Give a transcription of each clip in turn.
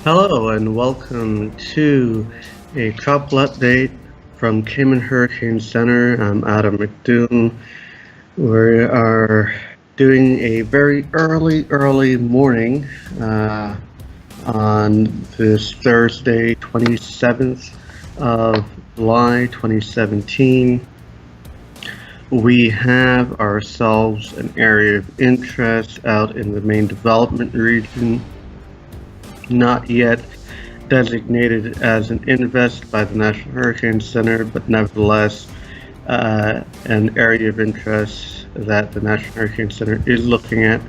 Hello and welcome to a tropical update from Cayman Hurricane Center. I'm Adam McDoom. We are doing a very early morning on this Thursday, 27th of July, 2017. We have ourselves an area of interest out in the main development region, not yet designated as an invest by the National Hurricane Center, but nevertheless an area of interest that the National Hurricane Center is looking at.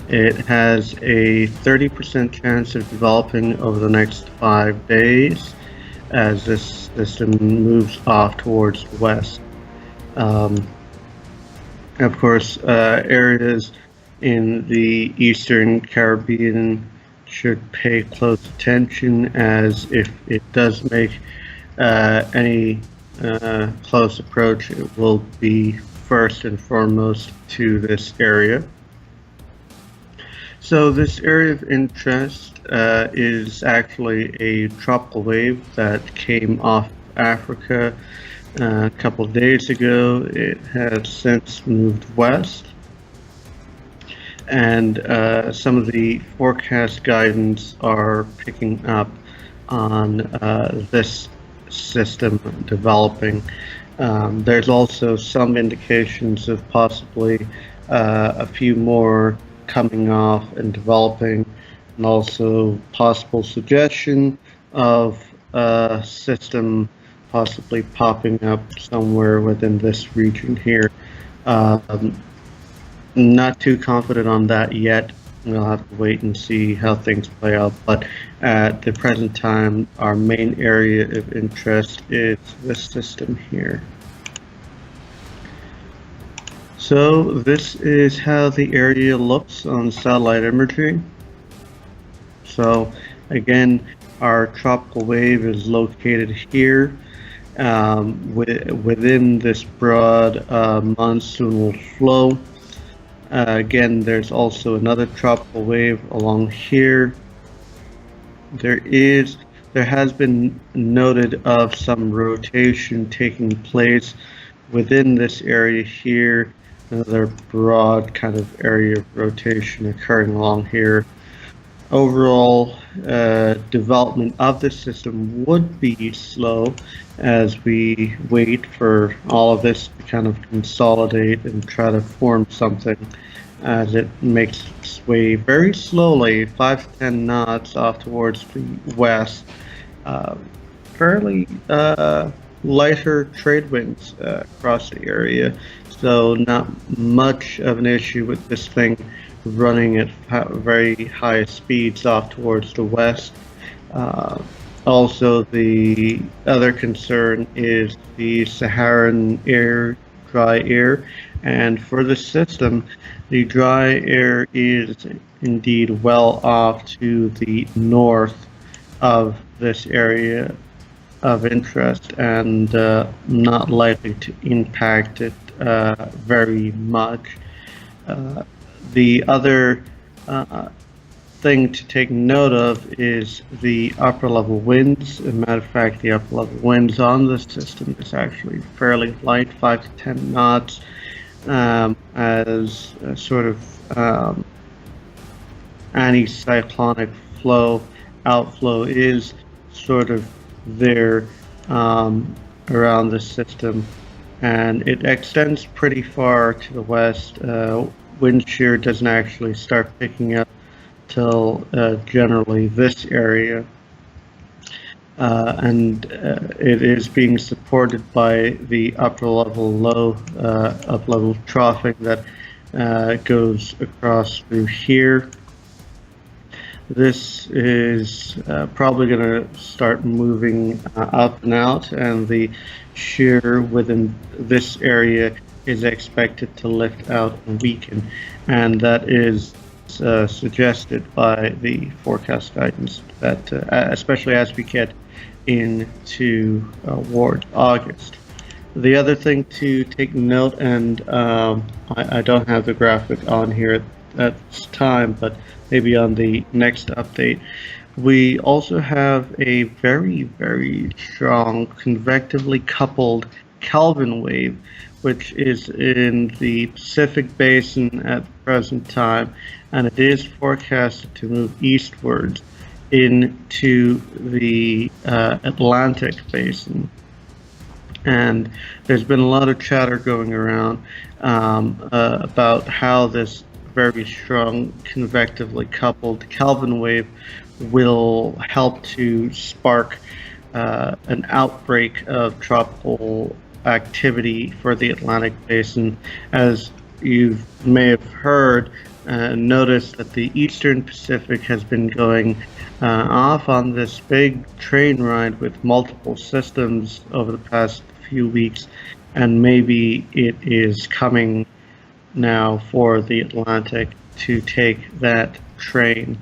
It has a 30% chance of developing over the next 5 days as this system moves off towards the west. Of course, areas in the Eastern Caribbean should pay close attention, as if it does make any close approach, it will be first and foremost to this area. So this area of interest is actually a tropical wave that came off Africa a couple of days ago. It has since moved west, and some of the forecast guidance are picking up on this system developing. There's also some indications of possibly a few more coming off and developing, and also possible suggestion of a system possibly popping up somewhere within this region here. Not too confident on that yet. We'll have to wait and see how things play out, but at the present time, our main area of interest is this system here. So this is how the area looks on satellite imagery. So again, our tropical wave is located here within this broad monsoonal flow. Again, there's also another tropical wave along here. There has been noted of some rotation taking place within this area here. Another broad kind of area of rotation occurring along here. Overall, development of the system would be slow as we wait for all of this to kind of consolidate and try to form something, as it makes its way very slowly, 5 to 10 knots off towards the west. Fairly lighter trade winds across the area, so not much of an issue with this thing running at very high speeds off towards the west. Also, the other concern is the Saharan air, dry air, and for the system, the dry air is indeed well off to the north of this area of interest, and not likely to impact it very much. The other thing to take note of is the upper level winds. As a matter of fact, the upper level winds on this system is actually fairly light, 5 to 10 knots, as a sort of anticyclonic outflow is sort of there around the system, and it extends pretty far to the west. Wind shear doesn't actually start picking up till generally this area, and it is being supported by the upper level troughing that goes across through here. This is probably going to start moving up and out, and the shear within this area is expected to lift out and weaken, and that is suggested by the forecast guidance that especially as we get into towards August. The other thing to take note, and I don't have the graphic on here at this time, but maybe on the next update, We also have a very, very strong convectively coupled Kelvin wave, which is in the Pacific Basin at the present time, and it is forecasted to move eastwards into the Atlantic Basin. And there's been a lot of chatter going around about how this very strong convectively coupled Kelvin wave will help to spark an outbreak of tropical activity for the Atlantic Basin. As you may have heard, noticed that the Eastern Pacific has been going off on this big train ride with multiple systems over the past few weeks, and maybe it is coming now for the Atlantic to take that train.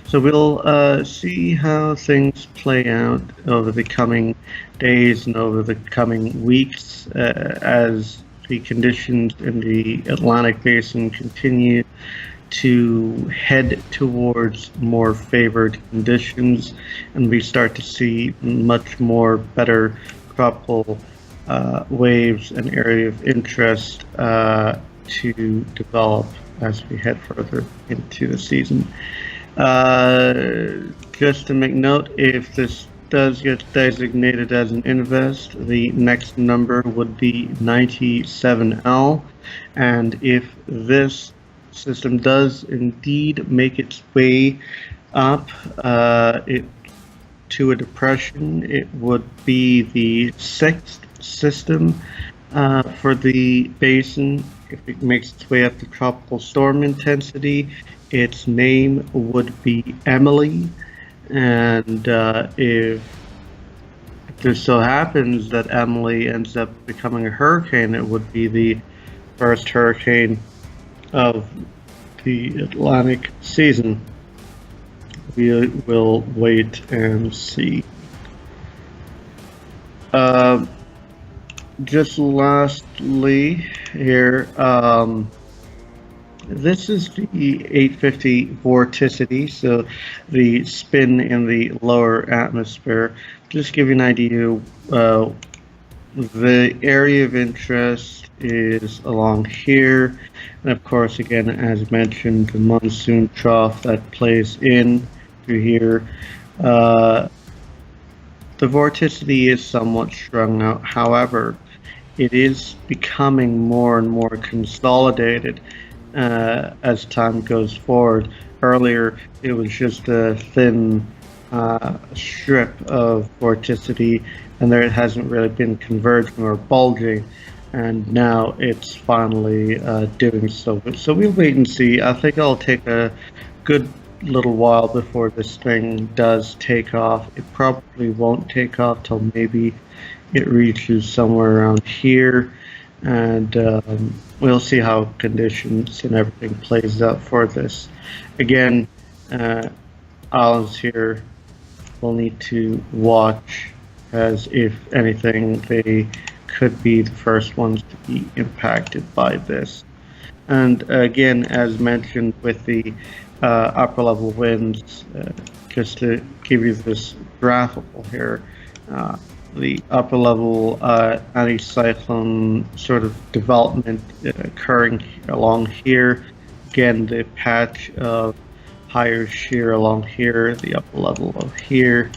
So we'll see how things play out over the coming days and over the coming weeks as the conditions in the Atlantic Basin continue to head towards more favored conditions, and we start to see much more better tropical waves and area of interest to develop as we head further into the season. Just to make note, if this does get designated as an invest, the next number would be 97L, and if this system does indeed make its way up to a depression, it would be the sixth system for the basin. If it makes its way up to tropical storm intensity, its name would be Emily, and if this so happens that Emily ends up becoming a hurricane, it would be the first hurricane of the Atlantic season. We will wait and see. Just lastly here, this is the 850 vorticity, so the spin in the lower atmosphere. Just give you an idea, the area of interest is along here, and of course, again, as mentioned, the monsoon trough that plays in through here. The vorticity is somewhat strung out. However, it is becoming more and more consolidated as time goes forward. Earlier, it was just a thin strip of vorticity, and there hasn't really been converging or bulging, and now it's finally doing so. So we'll wait and see. I think it'll take a good little while before this thing does take off. It probably won't take off till maybe it reaches somewhere around here, and we'll see how conditions and everything plays out for this. Again, islands here will need to watch, as if anything, they could be the first ones to be impacted by this. And again, as mentioned with the upper level winds, just to give you this graphical here, the upper level anticyclone sort of development occurring along here. Again, the patch of higher shear along here, the upper level of here,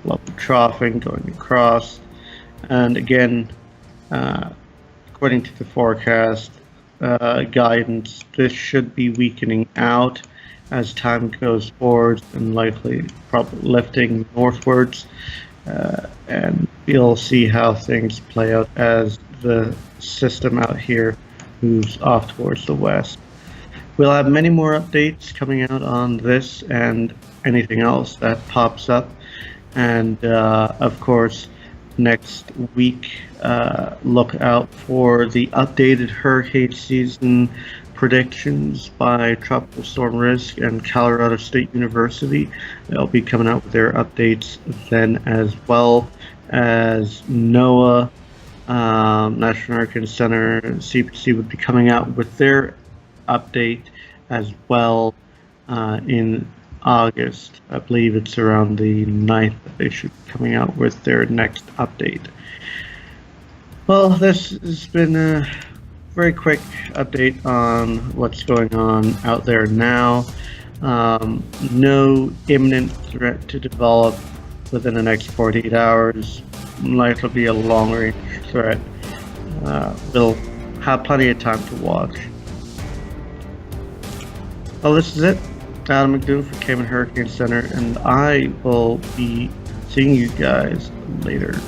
level troughing going across. And again, according to the forecast guidance, this should be weakening out as time goes forward and likely probably lifting northwards. And you'll see how things play out as the system out here moves off towards the west. We'll have many more updates coming out on this and anything else that pops up. And of course, next week, look out for the updated hurricane season predictions by Tropical Storm Risk and Colorado State University. They'll be coming out with their updates then, as well as NOAA, National Hurricane Center, CPC would be coming out with their update as well in August. I believe it's around the 9th that they should be coming out with their next update. Well, this has been a very quick update on what's going on out there now. No imminent threat to develop within the next 48 hours. Likely be a long-range threat. We'll have plenty of time to watch. Well, this is it. Adam McDoon for Cayman Hurricane Center, and I will be seeing you guys later.